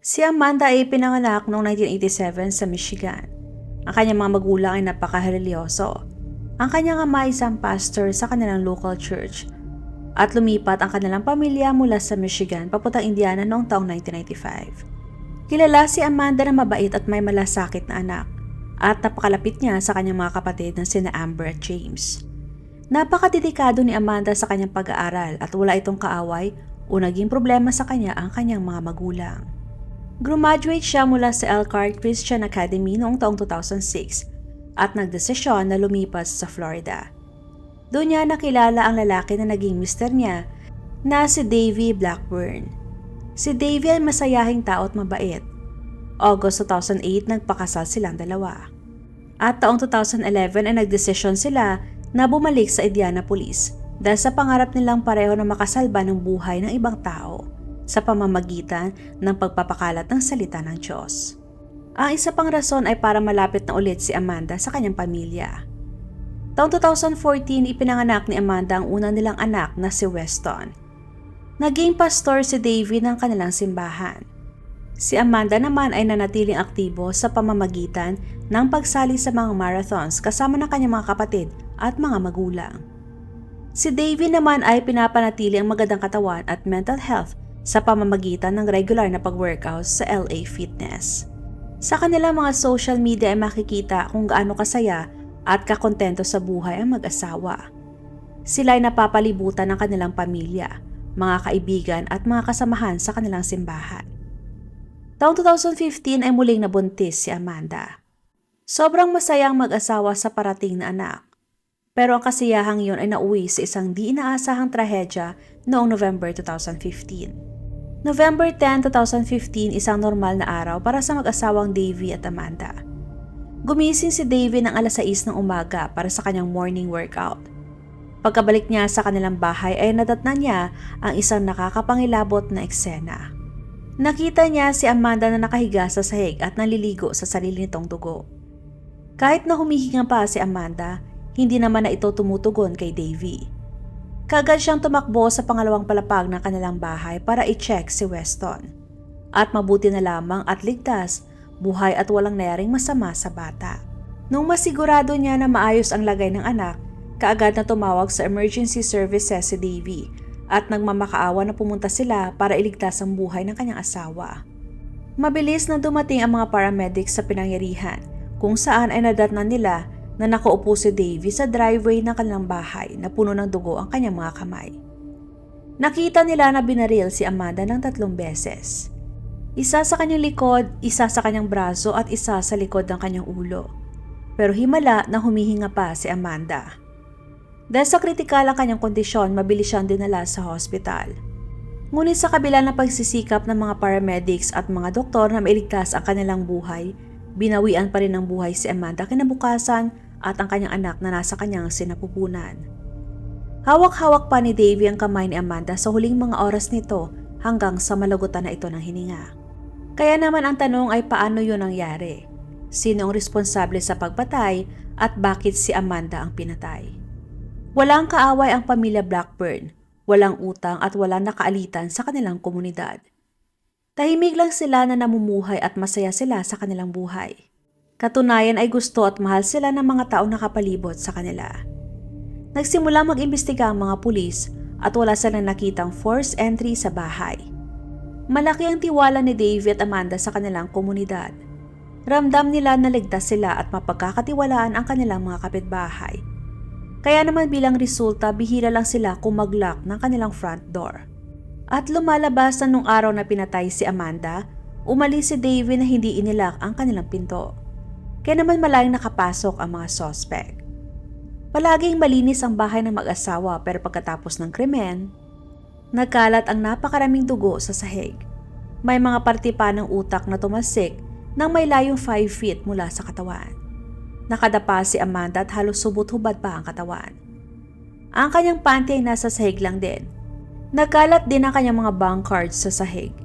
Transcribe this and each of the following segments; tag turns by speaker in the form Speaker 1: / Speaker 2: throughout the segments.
Speaker 1: Si Amanda ay pinanganak noong 1987 sa Michigan. Ang kanyang mga magulang ay napaka-religyoso. Ang kanyang ama ay isang pastor sa kanilang local church at lumipat ang kanilang pamilya mula sa Michigan papuntang Indiana noong taong 1995. Kilala si Amanda na mabait at may malasakit na anak at napakalapit niya sa kanyang mga kapatid na sina Amber at James. Napakadedikado ni Amanda sa kanyang pag-aaral at wala itong kaaway o naging problema sa kanya ang kanyang mga magulang. Graduate siya mula sa Elkhart Christian Academy noong taong 2006 at nagdesisyon na lumipas sa Florida. Doon niya nakilala ang lalaki na naging mister niya na si Davey Blackburn. Si Davey ay masayahing tao at mabait. August 2008 nagpakasal silang dalawa. At taong 2011 ay nagdesisyon sila na bumalik sa Indianapolis dahil sa pangarap nilang pareho na makasalba ng buhay ng ibang tao sa pamamagitan ng pagpapakalat ng salita ng Diyos. Ang isa pang rason ay para malapit na ulit si Amanda sa kanyang pamilya. Taong 2014, ipinanganak ni Amanda ang unang nilang anak na si Weston. Naging pastor si Davey ng kanilang simbahan. Si Amanda naman ay nanatiling aktibo sa pamamagitan ng pagsali sa mga marathons kasama ng kanyang mga kapatid at mga magulang. Si Davey naman ay pinapanatili ang magandang katawan at mental health sa pamamagitan ng regular na pag-workout sa LA Fitness. Sa kanilang mga social media ay makikita kung gaano kasaya at kakontento sa buhay ang mag-asawa. Sila ay napapalibutan ng kanilang pamilya, mga kaibigan at mga kasamahan sa kanilang simbahan. Taong 2015 ay muling nabuntis si Amanda. Sobrang masayang mag-asawa sa parating na anak. Pero ang kasiyahang yun ay nauwi sa isang di inaasahang trahedya noong November 2015. November 10, 2015, isang normal na araw para sa mag-asawang Davey at Amanda. Gumising si Davey ng alas 6 ng umaga para sa kanyang morning workout. Pagkabalik niya sa kanilang bahay ay nadatnan niya ang isang nakakapangilabot na eksena. Nakita niya si Amanda na nakahiga sa sahig at naliligo sa sarili nitong dugo. Kahit na humihinga pa si Amanda, hindi naman na ito tumutugon kay Davey. Kaagad siyang tumakbo sa pangalawang palapag ng kanilang bahay para i-check si Weston. At mabuti na lamang at ligtas, buhay at walang nayaring masama sa bata. Nung masigurado niya na maayos ang lagay ng anak, kaagad na tumawag sa emergency services si Davey at nagmamakaawa na pumunta sila para iligtas ang buhay ng kanyang asawa. Mabilis na dumating ang mga paramedics sa pinangyarihan kung saan ay nadatnan nila na nakaupo si Davey sa driveway ng kanilang bahay na puno ng dugo ang kanyang mga kamay. Nakita nila na binaril si Amanda ng 3 beses. Isa sa kanyang likod, isa sa kanyang braso at isa sa likod ng kanyang ulo. Pero himala na humihinga pa si Amanda. Dahil sa kritikal ang kanyang kondisyon, mabilis siyang dinala sa hospital. Ngunit sa kabila ng pagsisikap ng mga paramedics at mga doktor na mailigtas ang kanilang buhay, binawian pa rin ng buhay si Amanda kinabukasan at ang kanyang anak na nasa kanyang sinapupunan. Hawak-hawak pa ni Davey ang kamay ni Amanda sa huling mga oras nito hanggang sa malagutan na ito ng hininga. Kaya naman ang tanong ay paano yun nangyari? Sino ang responsable sa pagpatay at bakit si Amanda ang pinatay? Walang kaaway ang pamilya Blackburn, walang utang at walang nakaalitan sa kanilang komunidad. Tahimik lang sila na namumuhay at masaya sila sa kanilang buhay. Katunayan ay gusto at mahal sila ng mga taong nakapalibot sa kanila. Nagsimula mag-imbestiga ang mga pulis at wala silang nakitang forced entry sa bahay. Malaki ang tiwala ni Davey at Amanda sa kanilang komunidad. Ramdam nila na ligtas sila at mapagkakatiwalaan ang kanilang mga kapitbahay. Kaya naman bilang resulta, bihira lang sila kumaglock ng kanilang front door. At lumalabas na nung araw na pinatay si Amanda, umalis si Davey na hindi inilock ang kanilang pinto. Kaya naman malayang nakapasok ang mga suspect. Palaging malinis ang bahay ng mag-asawa pero pagkatapos ng krimen, nagkalat ang napakaraming dugo sa sahig. May mga parte pa ng utak na tumasik nang may layong 5 feet mula sa katawan. Nakadapa si Amanda at halos subot-hubad pa ang katawan. Ang kanyang panty ay nasa sahig lang din. Nagkalat din ang kanyang mga bank cards sa sahig.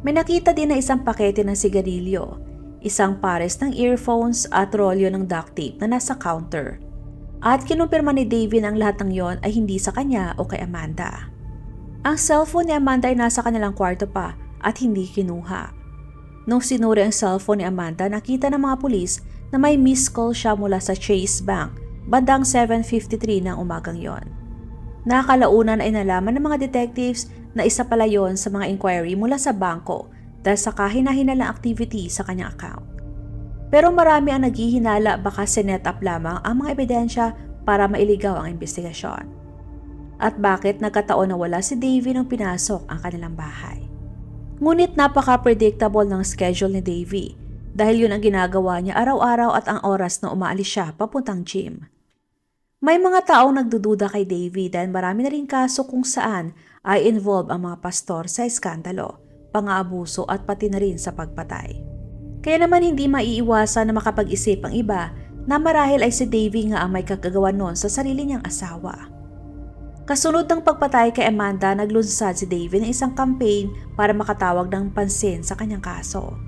Speaker 1: May nakita din na isang pakete ng sigarilyo, isang pares ng earphones at rolyo ng duct tape na nasa counter. At kinumpirma ni Davey na ang lahat ng yon ay hindi sa kanya o kay Amanda. Ang cellphone ni Amanda ay nasa kanilang kwarto pa at hindi kinuha. Nung sinuri ang cellphone ni Amanda, nakita ng mga pulis na may missed call siya mula sa Chase Bank bandang 7:53 ng umagang yon. Nakakalaunan ay nalaman ng mga detectives na isa pala yon sa mga inquiry mula sa bangko dahil sa kahina-hinalang activity sa kanyang account. Pero marami ang naghihinala baka sinet up lamang ang mga ebidensya para mailigaw ang investigasyon. At bakit nagkataon na wala si Davy nung pinasok ang kanilang bahay? Ngunit napaka-predictable ng schedule ni Davy dahil yun ang ginagawa niya araw-araw at ang oras na umaalis siya papuntang gym. May mga taong nagdududa kay Davy dahil marami na rin kaso kung saan ay involved ang mga pastor sa iskandalo, pang-aabuso at pati na rin sa pagpatay. Kaya naman hindi maiiwasan na makapag-isip ang iba na marahil ay si Davy nga ang may kagagawa noon sa sarili niyang asawa. Kasunod ng pagpatay kay Amanda, naglunsad si Davy ng isang campaign para makatawag ng pansin sa kanyang kaso.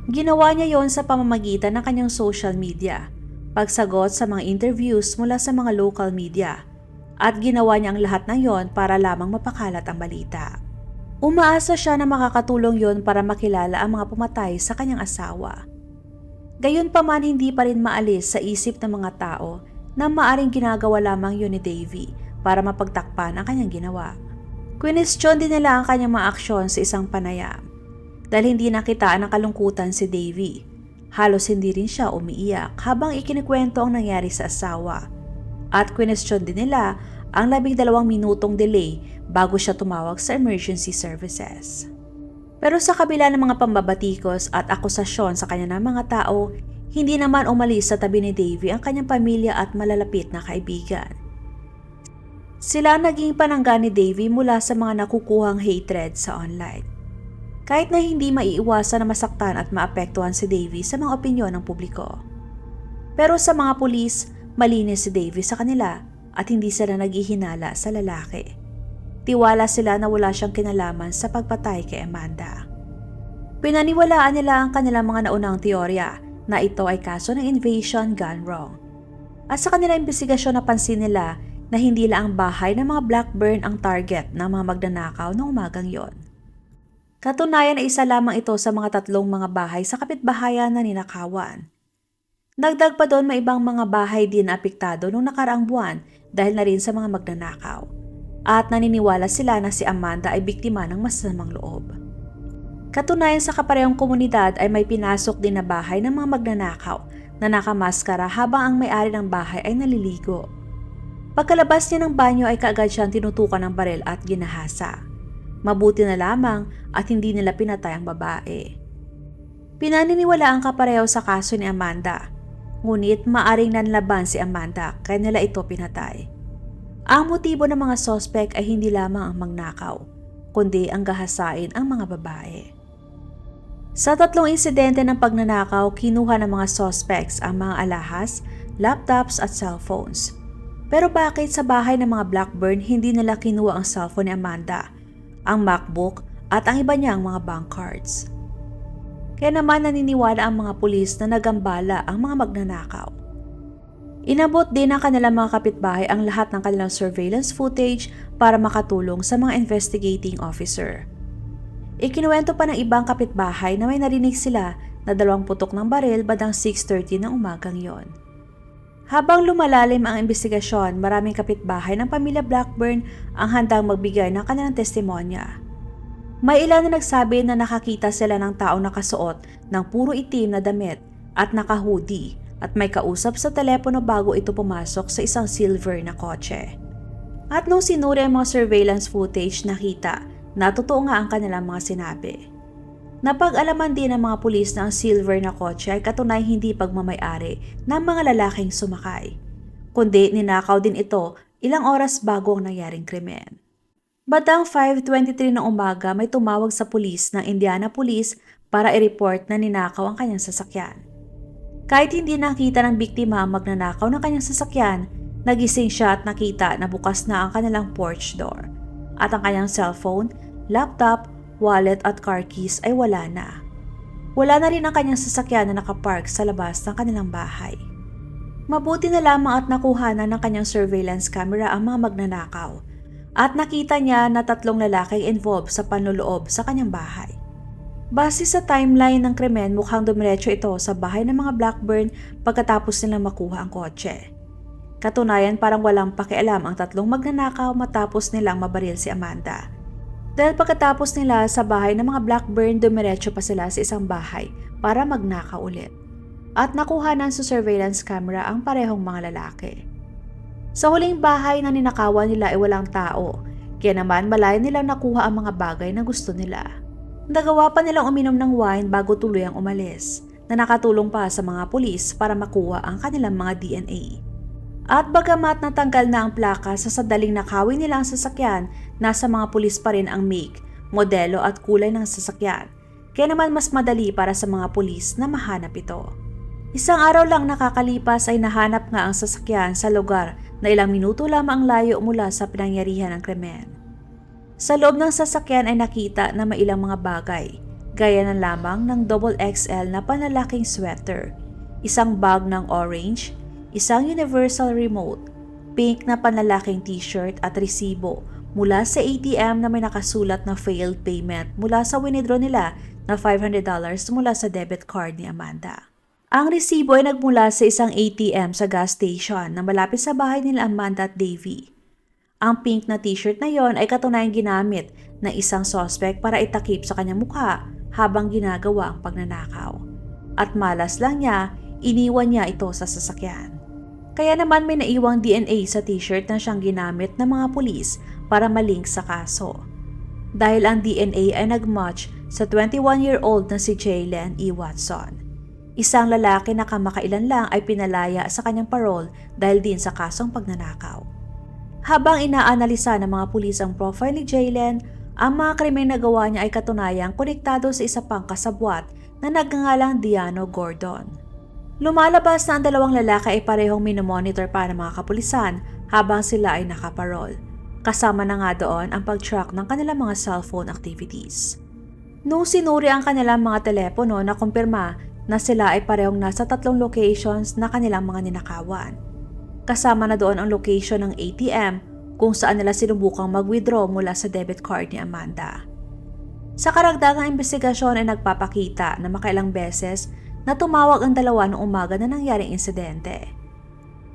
Speaker 1: Ginawa niya yon sa pamamagitan ng kanyang social media, pagsagot sa mga interviews mula sa mga local media, at ginawa niya ang lahat ng yon para lamang mapakalat ang balita. Umaasa siya na makakatulong yon para makilala ang mga pumatay sa kanyang asawa. Gayunpaman, hindi pa rin maalis sa isip ng mga tao na maaring ginagawa lamang yun ni Davy para mapagtakpan ang kanyang ginawa. Kwinestyon din nila ang kanyang mga aksyon sa isang panayam. Dahil hindi nakitaan ng kalungkutan si Davy, halos hindi rin siya umiiyak habang ikinikwento ang nangyari sa asawa. At kwinestyon din nila ang 12 minutong delay bago siya tumawag sa emergency services. Pero sa kabila ng mga pambabatikos at akusasyon sa kanya ng mga tao, hindi naman umalis sa tabi ni Davy ang kanyang pamilya at malalapit na kaibigan. Sila naging panangga ni Davy mula sa mga nakukuhang hatred sa online. Kahit na hindi maiiwasan na masaktan at maapektuhan si Davy sa mga opinyon ng publiko. Pero sa mga pulis, malinis si Davy sa kanila at hindi sila naghihinala sa lalaki. Tiwala sila na wala siyang kinalaman sa pagpatay kay Amanda. Pinaniwalaan nila ang kanilang mga naunang teorya na ito ay kaso ng invasion gone wrong. At sa kanilang investigasyon napansin nila na hindi lang ang bahay ng mga Blackburn ang target ng mga magnanakaw noong umagang yon. Katunayan ay isa lamang ito sa mga 3 mga bahay sa kapitbahayan na ninakawan. Dagdag pa doon, may ibang mga bahay din na apektado noong nakaraang buwan dahil na rin sa mga magnanakaw. At naniniwala sila na si Amanda ay biktima ng masasamang loob. Katunayan, sa kaparehong komunidad ay may pinasok din na bahay ng mga magnanakaw na nakamaskara habang ang may-ari ng bahay ay naliligo. Pagkalabas niya ng banyo ay kaagad siyang tinutukan ng baril at ginahasa. Mabuti na lamang at hindi nila pinatay ang babae. Pinaniniwala ang kapareho sa kaso ni Amanda, ngunit maaring nanlaban si Amanda kaya nila ito pinatay. Ang motibo ng mga sospek ay hindi lamang ang magnakaw, kundi ang gahasain ang mga babae. Sa 3 insidente ng pagnanakaw, kinuha ng mga suspects ang mga alahas, laptops at cellphones. Pero bakit sa bahay ng mga Blackburn hindi nila kinuha ang cellphone ni Amanda, ang MacBook at ang iba niyang mga bank cards? Kaya naman naniniwala ang mga pulis na nagambala ang mga magnanakaw. Inabot din ng kanilang mga kapitbahay ang lahat ng kanilang surveillance footage para makatulong sa mga investigating officer. Ikinuwento pa ng ibang kapitbahay na may narinig sila na 2 putok ng baril bandang 6:30 ng umagang yon. Habang lumalalim ang investigasyon, maraming kapitbahay ng pamilya Blackburn ang handang magbigay ng kanilang testimonya. May ilan na nagsabi na nakakita sila ng taong nakasuot ng puro itim na damit at naka-hoodie at may kausap sa telepono bago ito pumasok sa isang silver na kotse. At nung sinuri ang mga surveillance footage, nakita na totoo nga ang kanilang mga sinabi. Napag-alaman din ng mga pulis na ang silver na kotse ay katunay hindi pagmamay-ari ng mga lalaking sumakay, kundi ninakaw din ito ilang oras bago ang nangyaring krimen. Bandang 5:23 ng umaga, may tumawag sa pulis ng Indiana Police para i-report na ninakaw ang kanyang sasakyan. Kahit hindi nakita ng biktima ang magnanakaw ng kanyang sasakyan, nagising siya at nakita na bukas na ang kanilang porch door at ang kanyang cellphone, laptop, wallet at car keys ay wala na. Wala na rin ang kanyang sasakyan na nakapark sa labas ng kanilang bahay. Mabuti na lamang at nakuhanan ng kanyang surveillance camera ang mga magnanakaw at nakita niya na 3 lalaki involved sa panloloob sa kanyang bahay. Base sa timeline ng krimen, mukhang dumiretso ito sa bahay ng mga Blackburn pagkatapos nilang makuha ang kotse. Katunayan, parang walang pakialam ang tatlong magnanakaw matapos nilang mabaril si Amanda. Dahil pagkatapos nila sa bahay ng mga Blackburn, dumiretso pa sila sa isang bahay para magnakaw ulit. At nakuhanan sa surveillance camera ang parehong mga lalaki. Sa huling bahay na ninakawan nila ay walang tao, kaya naman malaya nilang nakuha ang mga bagay na gusto nila. Nagawa pa nilang uminom ng wine bago tuluyang umalis, na nakatulong pa sa mga pulis para makuha ang kanilang mga DNA. At bagamat natanggal na ang plaka sa sadaling nakawin nila ang sasakyan, nasa mga pulis pa rin ang make, modelo at kulay ng sasakyan. Kaya naman mas madali para sa mga pulis na mahanap ito. Isang araw lang nakakalipas ay nahanap nga ang sasakyan sa lugar na ilang minuto lamang layo mula sa pinangyarihan ng krimen. Sa loob ng sasakyan ay nakita na may ilang mga bagay, gaya na lamang ng XXL na panlalaking sweater, isang bag ng orange, isang universal remote, pink na panlalaking t-shirt at resibo mula sa ATM na may nakasulat na failed payment mula sa winidraw nila na $500 mula sa debit card ni Amanda. Ang resibo ay nagmula sa isang ATM sa gas station na malapit sa bahay nila Amanda at Davey. Ang pink na t-shirt na yon ay katunayang ginamit ng isang suspect para itakip sa kanyang mukha habang ginagawa ang pagnanakaw. At malas lang niya, iniwan niya ito sa sasakyan. Kaya naman may naiwang DNA sa t-shirt na siyang ginamit ng mga pulis para malink sa kaso. Dahil ang DNA ay nag-match sa 21-year-old na si Jaylen E. Watson. Isang lalaki na kamakailan lang ay pinalaya sa kanyang parole dahil din sa kasong pagnanakaw. Habang inaanalisa ng mga pulis ang profile ni Jaylen, ang mga krimen na gawa niya ay katunayang konektado sa isa pang kasabwat na nagngangalang Diano Gordon. Lumalabas na ang dalawang lalaki ay parehong minomonitor pa ng mga kapulisan habang sila ay nakaparol. Kasama na nga doon ang pag-track ng kanilang mga cellphone activities. Nung sinuri ang kanilang mga telepono, nakumpirma na sila ay parehong nasa 3 locations na kanilang mga ninakawan. Kasama na doon ang location ng ATM kung saan nila sinubukang mag-withdraw mula sa debit card ni Amanda. Sa karagdagang investigasyon ay nagpapakita na makailang beses na tumawag ang dalawa noong umaga na nangyaring insidente.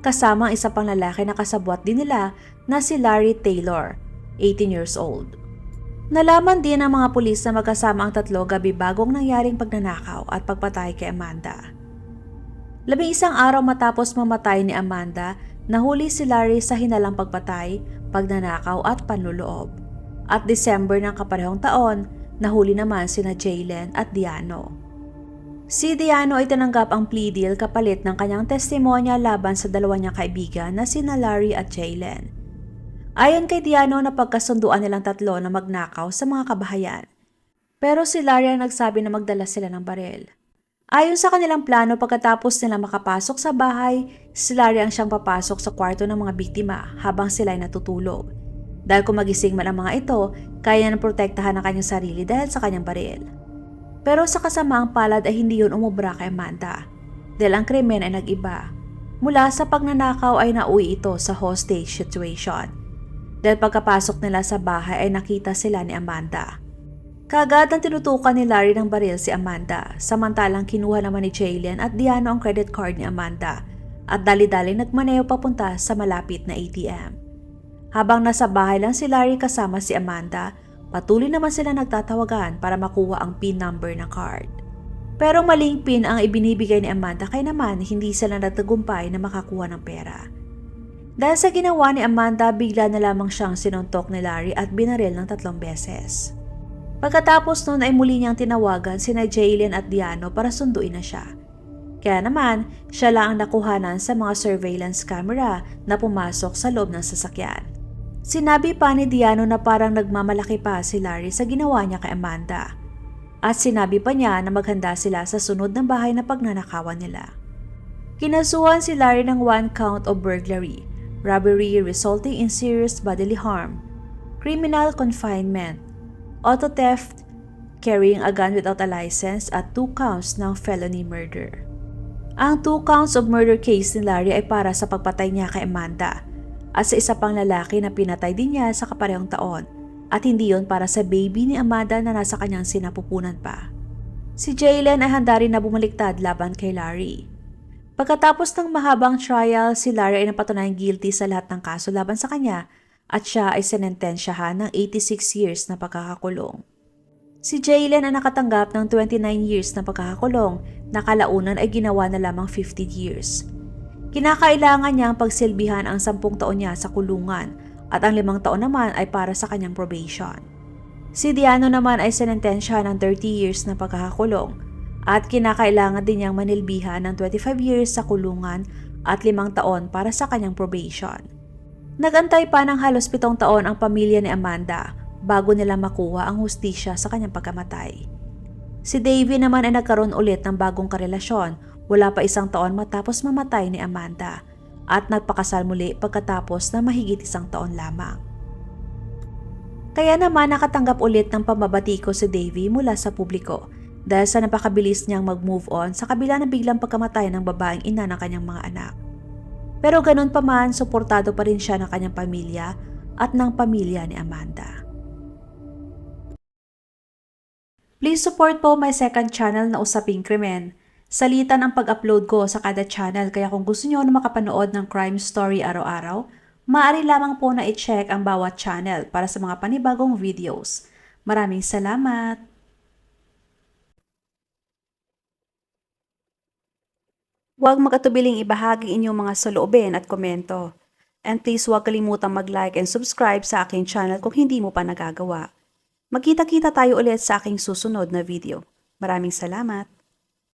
Speaker 1: Kasama ang isa pang lalaki na kasabwat din nila na si Larry Taylor, 18 years old. Nalaman din ng mga pulis na magkasama ang tatlo gabi bagong nangyaring pagnanakaw at pagpatay kay Amanda. 11 araw matapos mamatay ni Amanda, nahuli si Larry sa hinalang pagpatay, pagnanakaw at panluloob. At December ng kaparehong taon, nahuli naman sina Jaylen at Diano. Si Diano ay tinanggap ang plea deal kapalit ng kanyang testimonya laban sa dalawa niyang kaibigan na sina Larry at Jaylen. Ayon kay Diano, napagkasunduan nilang tatlo na magnakaw sa mga kabahayan. Pero si Larry ang nagsabi na magdala sila ng baril. Ayon sa kanilang plano, pagkatapos nila makapasok sa bahay, si Larry ang siyang papasok sa kwarto ng mga biktima habang sila ay natutulog. Dahil kung magising man ang mga ito, kaya nang protektahan ang kanyang sarili dahil sa kanyang baril. Pero sa kasamaang palad ay hindi yun umubra kay Amanda dahil ang krimen ay nag-iba. Mula sa pagnanakaw ay nauwi ito sa hostage situation. Dahil pagkapasok nila sa bahay ay nakita sila ni Amanda. Kaagad ang tinutukan ni Larry ng baril si Amanda, samantalang kinuha naman ni Jaylen at Diano ang credit card ni Amanda at dali-dali nagmaneho papunta sa malapit na ATM. Habang nasa bahay lang si Larry kasama si Amanda, patuloy naman sila nagtatawagan para makuha ang PIN number ng card. Pero maling PIN ang ibinibigay ni Amanda kaya naman hindi sila nagtagumpay na makakuha ng pera. Dahil sa ginawa ni Amanda, bigla na lamang siyang sinuntok ni Larry at binaril ng 3 beses. Pagkatapos noon ay muli niyang tinawagan sina Jaylen at Diano para sunduin na siya. Kaya naman, siya lang ang nakuhanan sa mga surveillance camera na pumasok sa loob ng sasakyan. Sinabi pa ni Diano na parang nagmamalaki pa si Larry sa ginawa niya kay Amanda. At sinabi pa niya na maghanda sila sa sunod na bahay na pagnanakawan nila. Kinasuhan si Larry ng 1 count of burglary, robbery resulting in serious bodily harm, criminal confinement, auto theft, carrying a gun without a license at 2 counts ng felony murder. Ang 2 counts of murder case ni Larry ay para sa pagpatay niya kay Amanda at sa isa pang lalaki na pinatay din niya sa kaparehong taon at hindi yon para sa baby ni Amanda na nasa kanyang sinapupunan pa. Si Jaylen ay handa rin na bumaliktad laban kay Larry. Pagkatapos ng mahabang trial, si Larry ay napatunayang guilty sa lahat ng kaso laban sa kanya at siya ay sinentensyahan ng 86 years na pagkakakulong. Si Jaylen ay nakatanggap ng 29 years na pagkakakulong na kalaunan ay ginawa na lamang 50 years. Kinakailangan niyang pagsilbihan ang 10 taon niya sa kulungan at ang 5 taon naman ay para sa kanyang probation. Si Diano naman ay sinentensyahan ng 30 years na pagkakakulong at kinakailangan din niyang manilbihan ng 25 years sa kulungan at 5 taon para sa kanyang probation. Nagantay pa ng halos 7 taon ang pamilya ni Amanda bago nila makuha ang hustisya sa kanyang pagkamatay. Si Davey naman ay nagkaroon ulit ng bagong karelasyon wala pa 1 taon matapos mamatay ni Amanda at nagpakasal muli pagkatapos na mahigit 1 taon lamang. Kaya naman nakatanggap ulit ng pambabatiko si Davey mula sa publiko dahil sa napakabilis niyang mag-move on sa kabila ng biglang pagkamatay ng babaeng ina ng kanyang mga anak. Pero ganun pa man, suportado pa rin siya ng kanyang pamilya at ng pamilya ni Amanda. Please support po my second channel na Usaping Krimen. Salitan ang pag-upload ko sa kada channel kaya kung gusto niyo na makapanood ng crime story araw-araw, maaari lamang po na i-check ang bawat channel para sa mga panibagong videos. Maraming salamat! Huwag magatubiling ibahagi inyong mga saloobin at komento. And please huwag kalimutang mag-like and subscribe sa aking channel kung hindi mo pa nagagawa. Magkita-kita tayo ulit sa aking susunod na video. Maraming salamat!